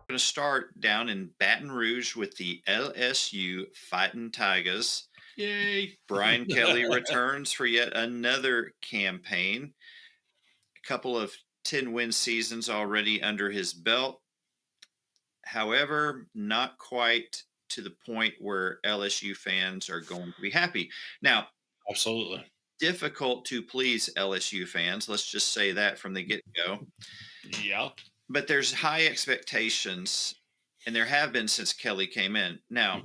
Going to start down in Baton Rouge with the LSU Fighting Tigers. Yay. Brian Kelly returns for yet another campaign. A couple of 10-win seasons already under his belt. However, not quite to the point where LSU fans are going to be happy. Now, Absolutely. difficult to please LSU fans. Let's just say that from the get-go. Yeah. But there's high expectations, and there have been since Kelly came in. Now,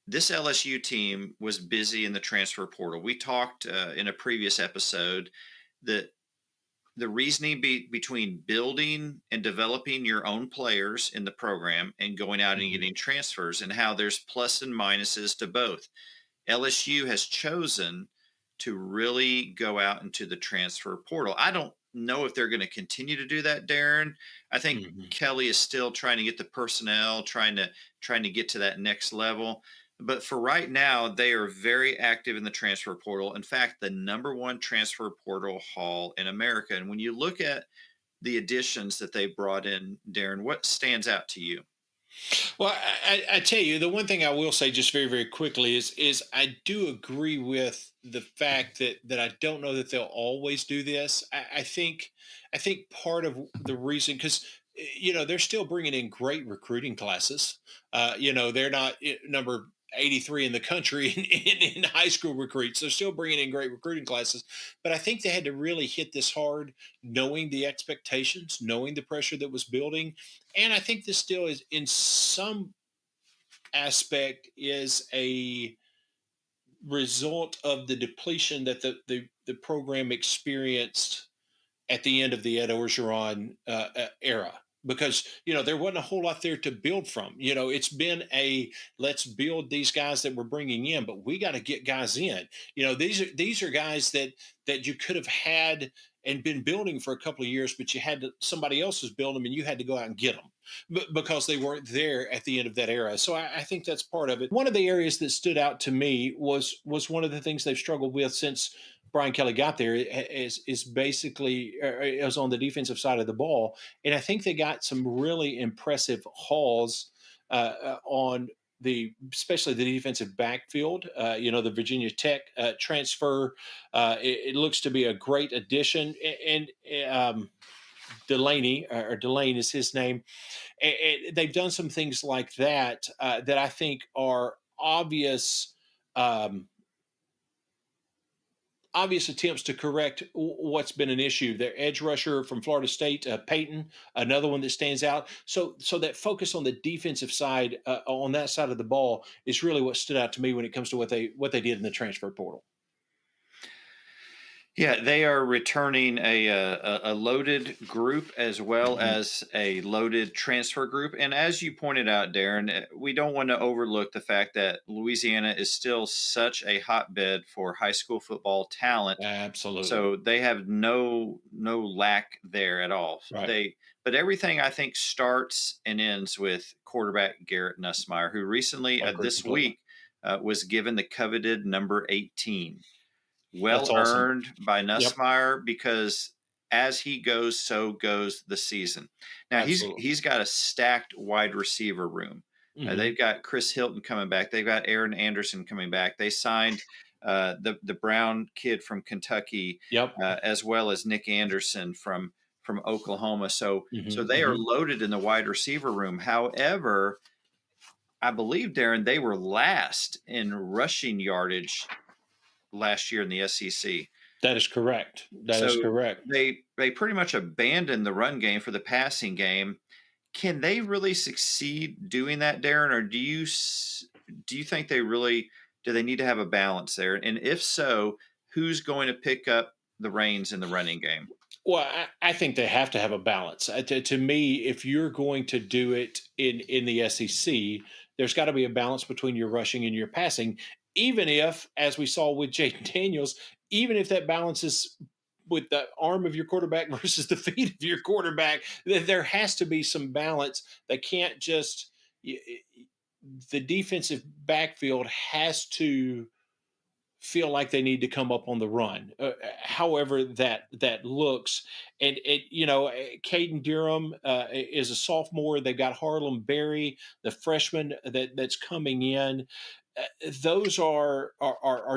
this LSU team was busy in the transfer portal. We talked in a previous episode that the reasoning between building and developing your own players in the program and going out and getting transfers, and how there's plus and minuses to both. LSU has chosen to really go out into the transfer portal. I don't know if they're going to continue to do that, Darren. I think Kelly is still trying to get the personnel, trying to get to that next level. But for right now, they are very active in the transfer portal. In fact, the number one transfer portal haul in America. And when you look at the additions that they brought in, Darren, what stands out to you? Well, I tell you, the one thing I will say just very, very quickly is I do agree with the fact that I don't know that they'll always do this. I think part of the reason, because they're still bringing in great recruiting classes. They're not number 83 in the country in high school recruits. They're still bringing in great recruiting classes, but I think they had to really hit this hard, knowing the expectations, knowing the pressure that was building. And I think this still is, in some aspect, is a result of the depletion that the program experienced at the end of the Ed Orgeron era. Because there wasn't a whole lot there to build from. It's been let's build these guys that we're bringing in, but we got to get guys in. These are guys that you could have had and been building for a couple of years, but somebody else was building them, and you had to go out and get them because they weren't there at the end of that era. So I think that's part of it. One of the areas that stood out to me was one of the things they've struggled with since Brian Kelly got there is basically is on the defensive side of the ball, and I think they got some really impressive hauls on especially the defensive backfield. The Virginia Tech transfer. It looks to be a great addition, and Delaney, or Delane is his name. And they've done some things like that that I think are obvious. Obvious attempts to correct what's been an issue. Their edge rusher from Florida State, Peyton, another one that stands out. So that focus on the defensive side, on that side of the ball, is really what stood out to me when it comes to what they did in the transfer portal. Yeah, they are returning a loaded group as well as a loaded transfer group. And as you pointed out, Darren, we don't want to overlook the fact that Louisiana is still such a hotbed for high school football talent. Absolutely. So they have no lack there at all. Right. But everything, I think, starts and ends with quarterback Garrett Nussmeier, who recently this week was given the coveted number 18. Well earned by Nussmeier, because as he goes, so goes the season. Now he's got a stacked wide receiver room. They've got Chris Hilton coming back. They've got Aaron Anderson coming back. They signed the Brown kid from Kentucky, as well as Nick Anderson from Oklahoma. So they are loaded in the wide receiver room. However, I believe, Darren, they were last in rushing yardage last year in the SEC. That is correct. That is correct. They pretty much abandoned the run game for the passing game. Can they really succeed doing that, Darren, or do you think do they need to have a balance there? And if so, who's going to pick up the reins in the running game? Well, I think they have to have a balance. To me, if you're going to do it in the SEC, there's got to be a balance between your rushing and your passing. Even if, as we saw with Jaden Daniels, even if that balance is with the arm of your quarterback versus the feet of your quarterback, there has to be some balance. They can't just the defensive backfield has to feel like they need to come up on the run. However that looks, and Caden Durham is a sophomore. They've got Harlem Berry, the freshman that's coming in. Those are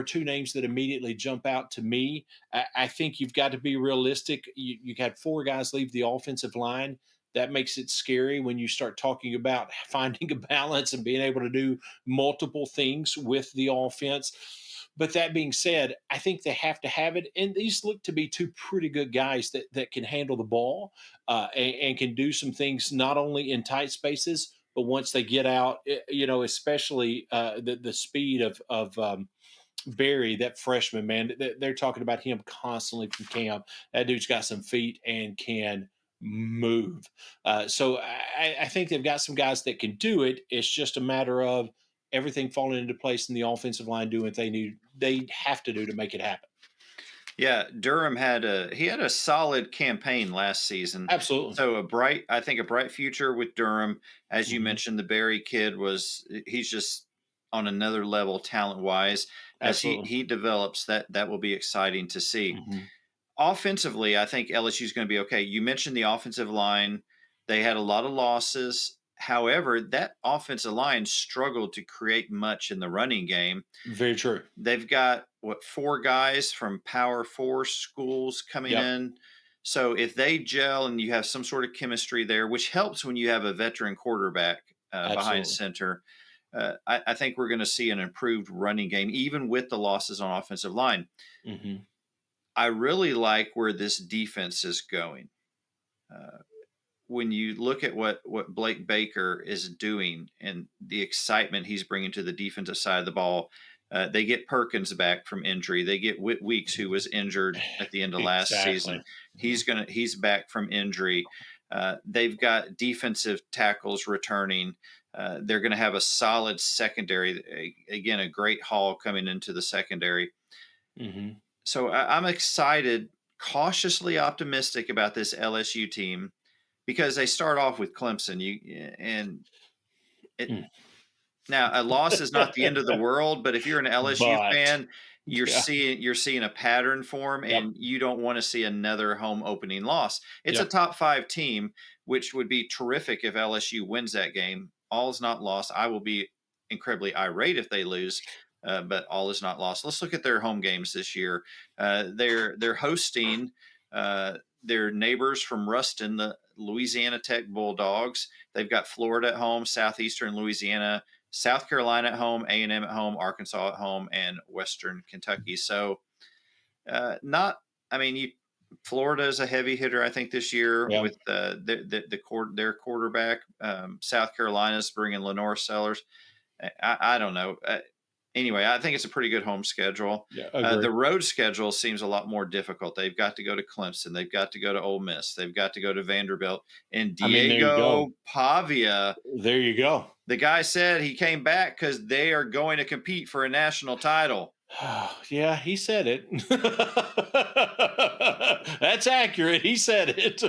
two names that immediately jump out to me. I think you've got to be realistic. You had four guys leave the offensive line. That makes it scary when you start talking about finding a balance and being able to do multiple things with the offense. But that being said, I think they have to have it. And these look to be two pretty good guys that can handle the ball and can do some things not only in tight spaces, but once they get out, especially the speed of Barry, that freshman, man, they're talking about him constantly from camp. That dude's got some feet and can move. So I think they've got some guys that can do it. It's just a matter of everything falling into place in the offensive line doing what they have to do to make it happen. Yeah, Durham had a solid campaign last season. Absolutely. So I think a bright future with Durham. As you Hmm. mentioned, the Barry kid he's just on another level talent wise. As Absolutely. he develops, that will be exciting to see. Hmm. Offensively, I think LSU is going to be okay. You mentioned the offensive line. They had a lot of losses. However, that offensive line struggled to create much in the running game. Very true. They've got what, four guys from Power Four schools coming Yep. in. So if they gel and you have some sort of chemistry there, which helps when you have a veteran quarterback behind Absolutely. center, I think we're going to see an improved running game, even with the losses on offensive line. Hmm. I really like where this defense is going. Uh, when you look at what Blake Baker is doing and the excitement he's bringing to the defensive side of the ball, they get Perkins back from injury. They get Whit Weeks, who was injured at the end of last Exactly. season. He's back from injury. They've got defensive tackles returning. They're going to have a solid secondary. Again, a great haul coming into the secondary. Hmm. So I'm excited, cautiously optimistic about this LSU team because they start off with Clemson. And it Mm. now a loss is not the end of the world, but if you're an LSU But fan, yeah. you're seeing a pattern form, Yep. and you don't want to see another home opening loss. It's a Yep. top five team, which would be terrific if LSU wins that game. All is not lost. I will be incredibly irate if they lose. But all is not lost. Let's look at their home games this year. They're hosting their neighbors from Ruston, the Louisiana Tech Bulldogs. They've got Florida at home, Southeastern Louisiana, South Carolina at home, A&M at home, Arkansas at home, and Western Kentucky. So, not, I mean, Florida is a heavy hitter, I think, this year Yeah. with their quarterback. South Carolina's bringing Lenore Sellers. I don't know. Anyway, I think it's a pretty good home schedule. Yeah. Agree. The road schedule seems a lot more difficult. They've got to go to Clemson. They've got to go to Ole Miss. They've got to go to Vanderbilt. And I mean, there you Diego go. Pavia, There you go. the guy said he came back because they are going to compete for a national title. Yeah, he said it. That's accurate. He said it.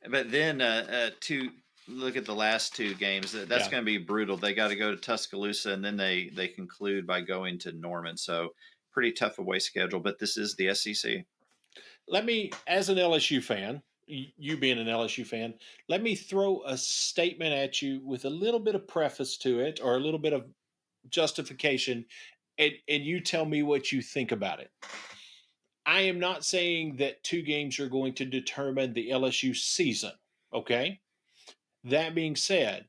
But then to look at the last two games, that's Yeah. going to be brutal. They got to go to Tuscaloosa, and then they conclude by going to Norman. So pretty tough away schedule. But this is the SEC. Let me, as an LSU fan, you being an LSU fan, let me throw a statement at you with a little bit of preface to it or a little bit of justification, and you tell me what you think about it. I am not saying that two games are going to determine the LSU season. Okay. That being said,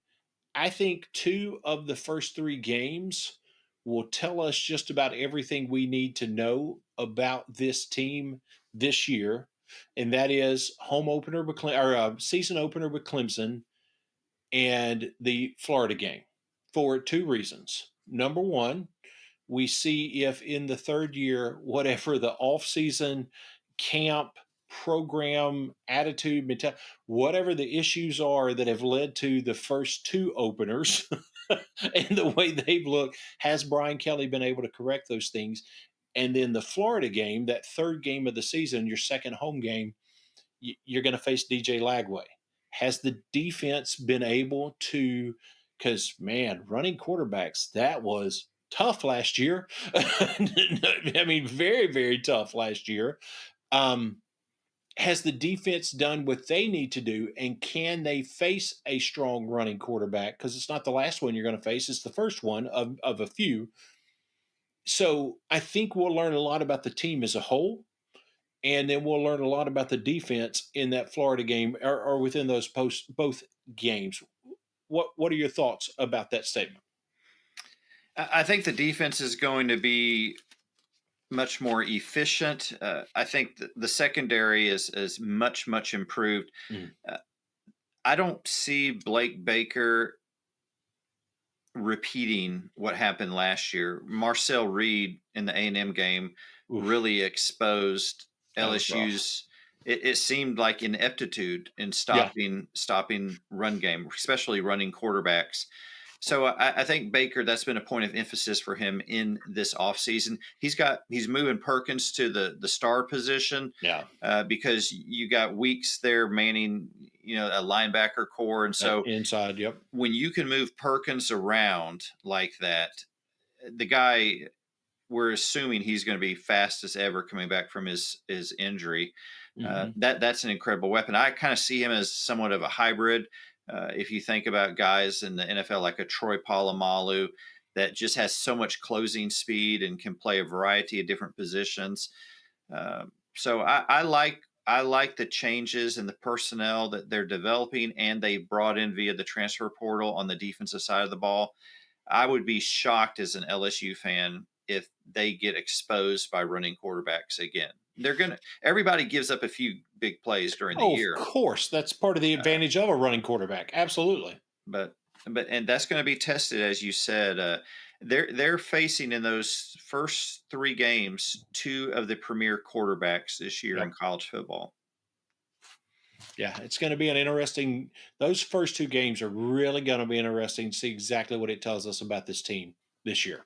I think two of the first three games will tell us just about everything we need to know about this team this year, and that is home opener with or season opener with Clemson and the Florida game for two reasons. Number one, we see if in the third year, whatever the off-season camp program attitude, whatever the issues are that have led to the first two openers and the way they've looked, has Brian Kelly been able to correct those things? And then the Florida game, that third game of the season, your second home game, you're going to face DJ Lagway. Has the defense been able to? Because man, running quarterbacks, that was tough last year. I mean, very, very tough last year. Um, has the defense done what they need to do, and can they face a strong running quarterback? Because it's not the last one you're going to face; it's the first one of a few. So I think we'll learn a lot about the team as a whole, and then we'll learn a lot about the defense in that Florida game or within those both games. What are your thoughts about that statement? I think the defense is going to be much more efficient. I think the secondary is much improved. Mm. Uh, I don't see Blake Baker repeating what happened last year. Marcel Reed in the A&M game Oof, really exposed that was rough. LSU's. It seemed like ineptitude in Yeah. stopping run game, especially running quarterbacks. So I think Baker, that's been a point of emphasis for him in this offseason. He's moving Perkins to the star position Yeah. because you got Weeks there manning, a linebacker core, and so Inside. Yep. when you can move Perkins around like that, the guy, we're assuming he's going to be fast as ever coming back from his injury. Hmm. That's an incredible weapon. I kind of see him as somewhat of a hybrid. If you think about guys in the NFL like a Troy Polamalu that just has so much closing speed and can play a variety of different positions. So I like the changes in the personnel that they're developing and they brought in via the transfer portal on the defensive side of the ball. I would be shocked as an LSU fan if they get exposed by running quarterbacks again. Everybody gives up a few big plays during the Oh, of year, course. That's part of the advantage of a running quarterback. Absolutely. but and that's going to be tested, as you said. They're facing in those first three games two of the premier quarterbacks this year in Yep. college football. Yeah, it's going to be an interesting. Those first two games are really going to be interesting to see exactly what it tells us about this team this year.